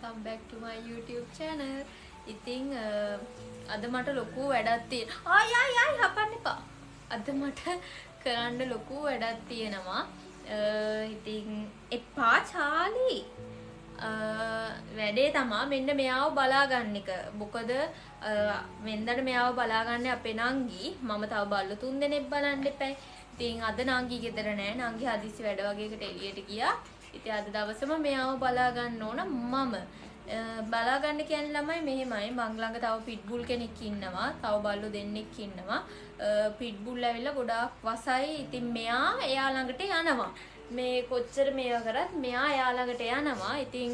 welcome back to my YouTube channel. ඉතින් අද මට ලොකු වැඩක් තියෙනවා. ආයි හපන්න එපා. අද මට කරන්න ලොකු වැඩක් තියෙනවා. ඉතින් එපා චාලි. වැඩේ තමයි මෙන්න මෙයාව බලා ගන්න එක. මොකද වෙන්දට මෙයාව බලා ගන්න අපේ නංගි. මම තව බල්ලු 3 දෙනෙක් බලන්න එපා. ඉතින් අද නංගි ගෙදර නෑ. නංගි හදිස්සි වැඩ වගේකට එළියට ගියා. ඉතින් අද දවසම මෙයාව බලා ගන්න ඕන මම. බලා ගන්න කියන්නේ ළමයි මෙහෙමයි. මං ළඟ තව පිට්බුල් කෙනෙක් ඉන්නවා. තව බල්ලෝ දෙන්නෙක් ඉන්නවා. පිට්බුල් ඇවිල්ලා ගොඩාක් වසයි. ඉතින් මෙයා එයා ළඟට යනවා. මේ කොච්චර මේවා කරත් මෙයා එයා ළඟට යනවා. ඉතින්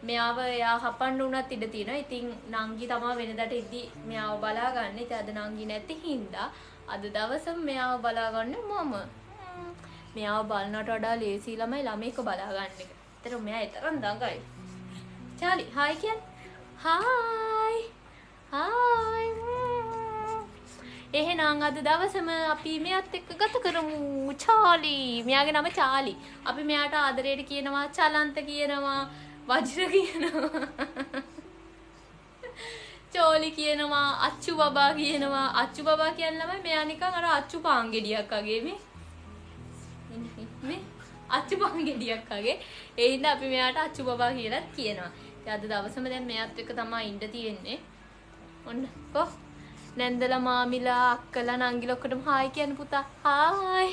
මෙයාව එයා හපන්න උනත් ඉඩ තියෙනවා. ඉතින් නංගි තමයි වෙනදාට ඉදි මෙයාව බලා ගන්න. ඉතින් අද නංගි නැති හින්දා අද දවසම මෙයාව බලා ගන්න මම. මෙයාව බලනට වඩා ලේසි ළමයික බලා ගන්න එක. ඒතර මෙයා තරම් දඟයි. චාලි හායි කියන්නේ. හායි. එහෙනම් අද දවසම අපි මෙයාත් එක්ක ගත කරමු. චාලි. මෙයාගේ නම චාලි. අපි මෙයාට ආදරයට කියනවා චලන්ත කියනවා, වජ්‍ර කියනවා. චෝලි කියනවා, අච්චු බබා කියනවා. අච්චු බබා කියන ළමයි මෙයා නිකන් අර අච්චු පාංගෙඩියක් වගේ මේ අච්චු පාංගෙඩියක් වගේ. ඒ හින්දා අපි මෙයාට අච්චු බබා කියලා කියනවා. ඉතින් අද දවසම දැන් මෙයාත් එක්ක තමයි ඉන්න තියෙන්නේ. ඔන්න කො නැන්දලා මාමිලා අක්කලා නංගිලා ඔක්කොටම හායි කියන්න පුතා. හායි.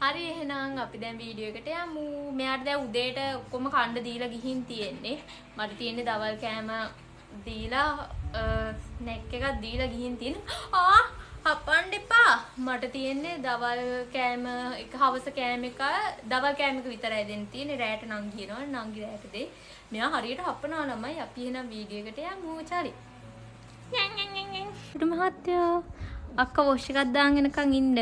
හරි එහෙනම් අපි දැන් වීඩියෝ එකට යමු. මෙයාට දැන් උදේට ඔක්කොම කණ්ඩ දීලා ගිහින් තියෙන්නේ. මට තියෙන්නේ දවල් කෑම දීලා ස්නැක් එකක් දීලා ගිහින් තියෙන්නේ. හපන්න එපා. මට තියෙන්නේ දවල් කෑම එක හවස කෑම එක දවල් කෑම එක විතරයි දෙන්න තියෙන්නේ. රැට නංගි එනවා. නංගි රැට දෙයි. මෙයා හරියට හපනවා ළමයි. අපි එහෙනම් වීඩියෝ එකට යමු. චරි. පුඩු මහත්තයා අක්කා වොෂ් එකක් දාගෙනකන් ඉන්න.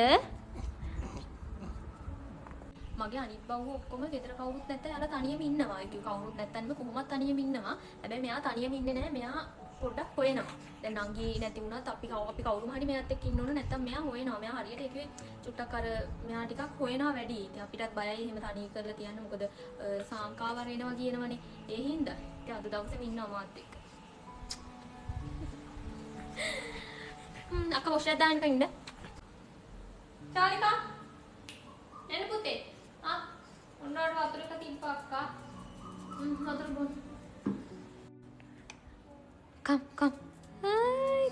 මගේ අනිත් බව්ව ඔක්කොම ගෙදර කවුරුත් නැත්නම් යාලා තනියම ඉන්නවා. ඒක කවුරුත් නැත්නම් කොහොමවත් තනියම ඉන්නවා. හැබැයි මෙයා තනියම ඉන්නේ නැහැ. මෙයා පොඩ්ඩක් හොයනවා. දැන් නංගි නැති වුණත් අපි කවුරුම හරි මෙයාත් එක්ක ඉන්න ඕන. නැත්නම් මෙයා හොයනවා. මෙයා හරියට ඒකේ චුට්ටක් අර මෙයා ටිකක් හොයනවා වැඩි. ඉතින් අපිටත් බයයි එහෙම තනිය කරලා තියන්න. මොකද සාංකාවර එනවා කියනවනේ. ඒ හින්දා ඉතින් අද දවසේම ඉන්නවා මාත් එක්ක. අක්කා වොෂ් එකක් දාන්න ඉන්න. චාලිකා එන්න පුතේ. ඔන්නවට වතුර එක තිබ්බා අක්කා. වතුර බොන්න. Come. Hi.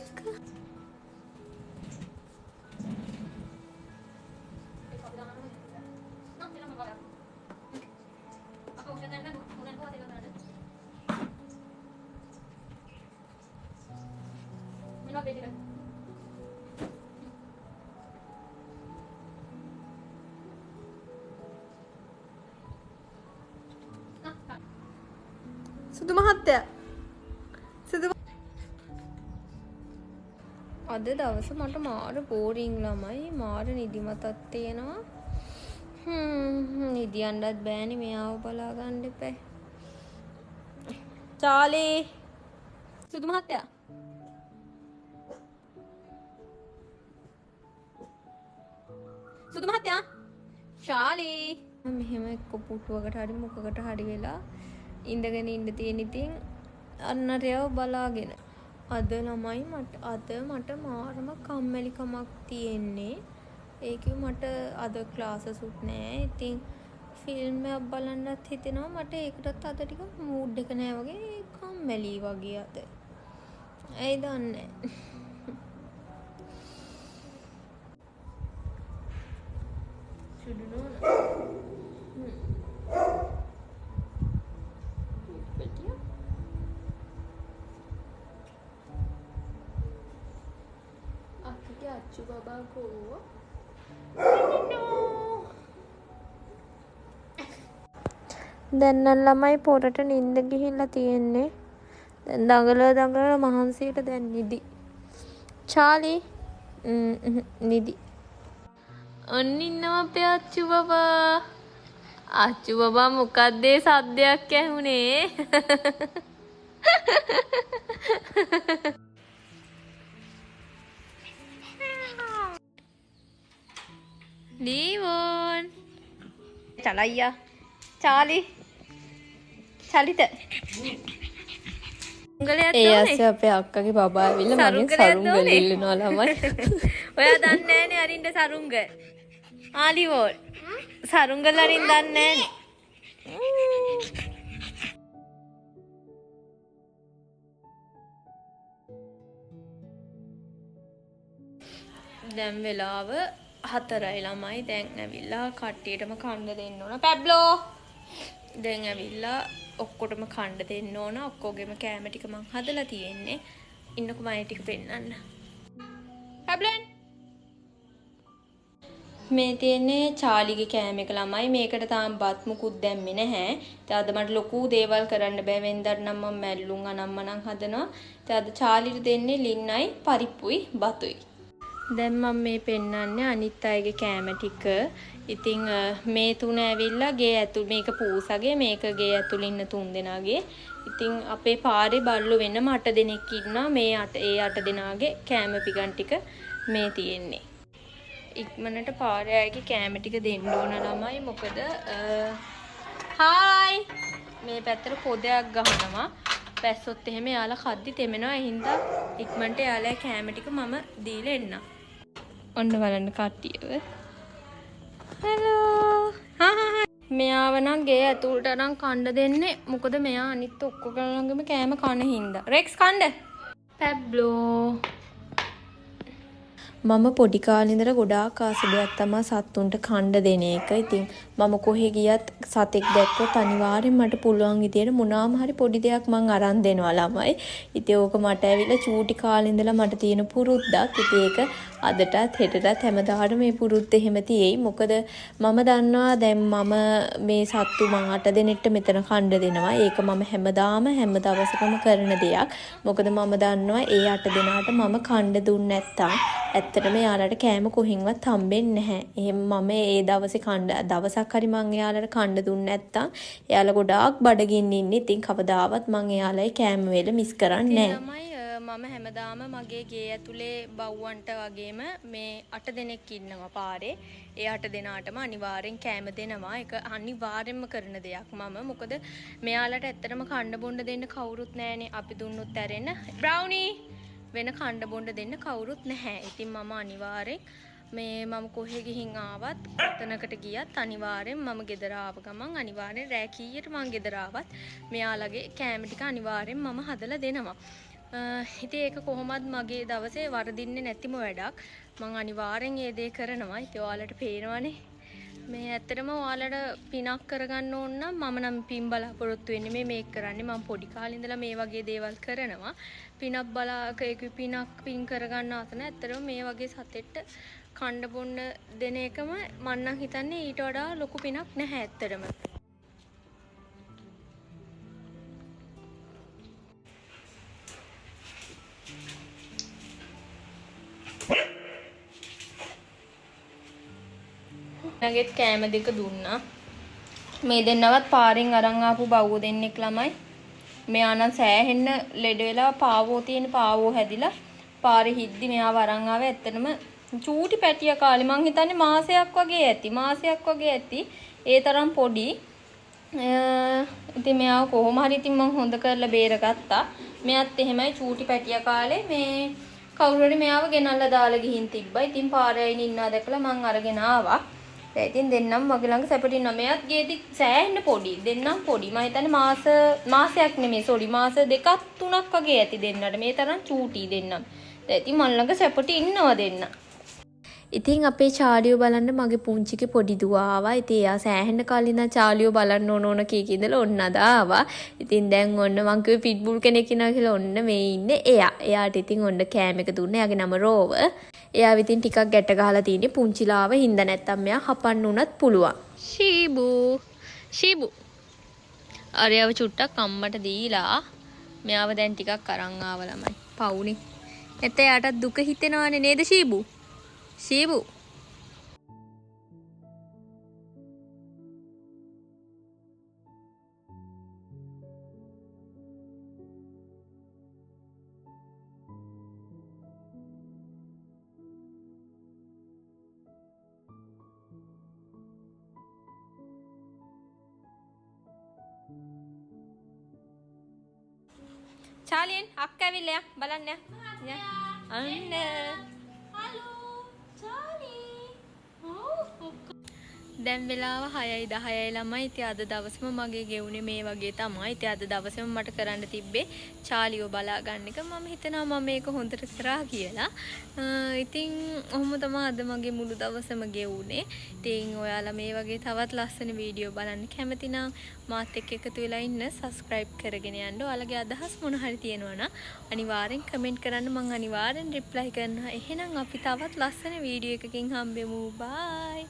සුදු මහත්තයා. අද දවස මට මාර බෝරින් ළමයි. මාර නිදිමතක් තියෙනවා. නිදියන්නත් බෑනේ. මෙයාව බලා ගන්න එපා. චාලි. සුදු මහත්තයා. සුදු මහත්තයා. චාලි. මෙහෙම එක්ක පුටුවකට හරි මොකකට හරි වෙලා ඉඳගෙන ඉන්න තියෙන. ඉතින් අන්නරයව බලාගෙන අද ළමයි මට මාරම කම්මැලිකමක් තියෙන්නේ. ඒකෙ මට අද ක්ලාසස් උත් නෑ. ඉතින් ෆිල්ම් එකක් බලන්නත් හිතෙනවා. මට ඒකටත් අද ටික මූඩ් එක නෑ වගේ කම්මැලි වගේ අද. ඇයි දන්නේ අච්චු බබා කෝ. දැන් නම් ළමයි පොරට නිින්ද ගිහිල්ලා තියෙන්නේ. දැන් දඟල මහන්සියට දැන් නිදි. චාලි නිදි. ඔන්න ඉන්නවා අපේ අච්චු බබා. අච්චු බබා මොකක්ද ඒ සද්දයක් ඇහුනේ? Limon. Chào Lây Charlie. චලිත ඒ ඇස්සේ අපේ අක්කගේ බබා ඇවිල්ලා මගෙන් සරුංගල ඉල්ලනවා ළමයි. ඔයා දන්නේ නැහනේ අරින්න සරුංග. ආලිවෝල්. සරුංගල අරින්න දන්නේ නැහනේ. දැන් වෙලාව 4යි ළමයි. දැන් ඇවිල්ලා කට්ටියටම කන්න දෙන්න ඕන. පැබ්ලෝ. දැන් ඇවිල්ලා ඔක්කොටම කන්න දෙන්න ඕන. ඔක්කොගෙම කෑම ටික මං හදලා තියෙන්නේ. ඉන්නකො මම ටික පෙන්නන්න. පැබ්ලන්. මේ තියෙන්නේ චාලිගේ කෑම එක ළමයි. මේකට තාම බත් මුකුත් දැම්මේ නැහැ. ඉතින් අද මට ලොකු දේවල් කරන්න බෑ. වෙන්දට නම් මම මැල්ලුම් අනම්මනම් හදනවා. ඉතින් අද චාලිට දෙන්නේ ලින්නයි පරිප්පුයි බතුයි. දැන් මම මේ පෙන්නන්නේ අනිත් අයගේ කෑම ටික. ඉතින් මේ තුන ඇවිල්ලා ගේ ඇතුළ මේක පූසගේ මේක ගේ ඇතුළේ ඉන්න තුන් දෙනාගේ. ඉතින් අපේ පාරේ බල්ලෝ වෙනම 8 දෙනෙක් ඉන්නවා. මේ 8 දෙනාගේ කෑම පිගන් ටික මේ තියෙන්නේ. ඉක්මනට පාරේ අයගේ කෑම ටික දෙන්න ඕන ළමයි. මොකද හායි මේ පැත්තට පොදයක් ගහනවා. පැස්සොත් එහෙම යාලා කද්දි තෙමෙනවා. ඒ හින්දා ඉක්මනට යාලා කෑම ටික මම දීලා එන්නම්. ඔන්න බලන්න කට්ටියව. හලෝ. මෙයාව නම් ගේ ඇතුළට නම් කන්න දෙන්නේ. මොකද මෙයා අනිත් ඔක්කොගලන්ගෙම කෑම කන හින්දා. රෙක්ස් කන්න. පැබ්ලෝ. මම පොඩි කාලේ ඉඳලා ගොඩාක් ආස දෙයක් තමයි සත්තුන්ට කන්න දෙන එක. ඉතින් මම කොහෙ ගියත් සතෙක් දැක්කොත් අනිවාර්යෙන් මට පුළුවන් විදියට මොනවාම හරි පොඩි දෙයක් මං අරන් දෙනවා ළමයි. ඉතින් ඕක මට ඇවිල්ලා චූටි කාලේ ඉඳලා මට තියෙන පුරුද්දක්. ඉතින් ඒක අදටත් හෙටටත් හැමදාම මේ පුරුද්ද එහෙම තියෙයි. මොකද මම දන්නවා දැන් මම මේ සත්තු මං 8 දෙනෙක්ට මෙතන කන්න දෙනවා. ඒක මම හැමදාම හැම දවසකම කරන දෙයක්. මොකද මම දන්නවා ඒ 8 දෙනාට මම කන්න දුන්නේ නැත්තම් ඇත්තටම යාලට කෑම කොහෙන්වත් හම්බෙන්නේ නැහැ. එහෙනම් මම ඒ දවසේ දවසක් හරි මං එයාලට කන්න දුන්නේ නැත්තම් එයාලා ගොඩාක් බඩගින්න ඉන්නේ. ඉතින් කවදාවත් මං එයාලයි කෑම වේල මිස් කරන්නේ නැහැ. මම හැමදාම මගේ ගේ ඇතුලේ බව්වන්ට වගේම මේ 8 දෙනෙක් ඉන්නවා පාරේ. ඒ 8 දෙනාටම අනිවාර්යෙන් කෑම දෙනවා. ඒක අනිවාර්යෙන්ම කරන දෙයක් මම. මොකද මෙයාලට ඇත්තටම කන්න බොන්න දෙන්න කවුරුත් නැහනේ. අපි දුන්නොත් ඇරෙන්න. බ්‍රවුනි වෙන කන්න බොන්න දෙන්න කවුරුත් නැහැ. ඉතින් මම අනිවාර්යෙන් මම කොහෙ ගිහින් ආවත් එතනකට ගියත් අනිවාර්යෙන් මම ගෙදර ආව ගමන් අනිවාර්යෙන් රෑ කීයට මං ගෙදර ආවත් මෙයාලගේ කෑම ටික අනිවාර්යෙන් මම හදලා දෙනවා. ඉතින් ඒක කොහොමද මගේ දවසේ වරදින්නේ නැතිම වැඩක්. මං අනිවාර්යෙන් ඒ දේ කරනවා. ඉතින් ඔයාලට පේනවනේ. මේ ඇත්තටම ඔයාලට පිනක් කරගන්න ඕන නම් මම නම් පින් බලාපොරොත්තු වෙන්නේ මේක කරන්නේ. මම පොඩි කාලේ ඉඳලා මේ වගේ දේවල් කරනවා. පිනක් පින් කරගන්න ආතන ඇත්තටම මේ වගේ සතෙට්ට කන්න බොන්න දෙන එකම මම නම් හිතන්නේ ඊට වඩා ලොකු පිනක් නැහැ ඇත්තටම. නගෙත් කෑම දෙක දුන්නා. මේ දෙන්නවත් පාරෙන් අරන් ආපු බව්ව දෙන්නෙක් ළමයි. මෙයා නම් සෑහෙන්න ලෙඩ වෙලා පාවෝ තියෙන පාවෝ හැදිලා පාරේ හිද්දි මෙයාව අරන් ආවේ. ඇත්තටම චූටි පැටිය කාලේ මං හිතන්නේ මාසයක් වගේ ඇති. ඒ තරම් පොඩි. ඉතින් මෙයාව කොහොම හරි ඉතින් මං හොඳ කරලා බේරගත්තා. මෙයාත් එහෙමයි චූටි පැටිය කාලේ මේ කවුරු හරි මෙයාව ගෙනල්ලා දාලා ගිහින් තිබ්බා. ඉතින් පාරේ ඉන්නා දැකලා මං අරගෙන ආවා. ඉතින් දෙන්නම් මගේ ළඟ සැපට ඉන්නවා. මෙයාත් ගේදි සෑහෙන්න පොඩි. දෙන්නම් පොඩි. මම හිතන්නේ මාසයක් නෙමෙයි සෝරි මාස 2-3ක් වගේ ඇති දෙන්නට. මේ තරම් චූටි දෙන්නම්. ඉතින් මන් ළඟ සැපට ඉන්නවා දෙන්න. ඉතින් අපේ චාලියෝ බලන්න මගේ පුංචිගේ පොඩි දුවා ආවා. ඉතින් එයා සෑහෙන්න කලින් ඉඳන් චාලියෝ බලන්න ඕන කීක ඉඳලා ඔන්න අද ආවා. ඉතින් දැන් ඔන්න මං කිව්වේ පිට්බුල් කෙනෙක් ඉන්නවා කියලා ඔන්න මේ ඉන්නේ එයා. එයාට ඉතින් ඔන්න කෑම එක දුන්නා. එයාගේ නම රෝව. එයා විතින් ටිකක් ගැට ගහලා තියෙන්නේ පුංචිලාව හින්දා නැත්තම් මෙයා හපන්න උනත් පුළුවන්. ෂීබු අරයව චුට්ටක් අම්මට දීලා මෙයාව දැන් ටිකක් අරන් ආව ළමයි. පවුනේ. එතේ යාටත් දුක හිතෙනවානේ නේද ෂීබු? චාලියෙන් අක්ක ඇවිල්ලා බලන්න. අන්න. Hello Charlie. දැන් වෙලාව 6:10යි ළමයි. ඉතින් අද දවසම මගේ ගෙවුනේ මේ වගේ තමයි. ඉතින් අද දවසේම මට කරන්න තිබ්බේ චාලියෝ බලා ගන්න එක. මම හිතනවා මම මේක හොඳට කරා කියලා. ඉතින් ඔහොම තමයි අද මගේ මුළු දවසම ගෙවුනේ. ඉතින් ඔයාලා මේ වගේ තවත් ලස්සන වීඩියෝ බලන්න කැමති නම් මාත් එක්ක එකතු වෙලා ඉන්න subscribe කරගෙන යන්න. ඔයාලගේ අදහස් මොන හරි තියෙනවා නම් අනිවාර්යෙන් comment කරන්න. මම අනිවාර්යෙන් reply කරනවා. එහෙනම් අපි තවත් ලස්සන වීඩියෝ එකකින් හම්බෙමු. bye.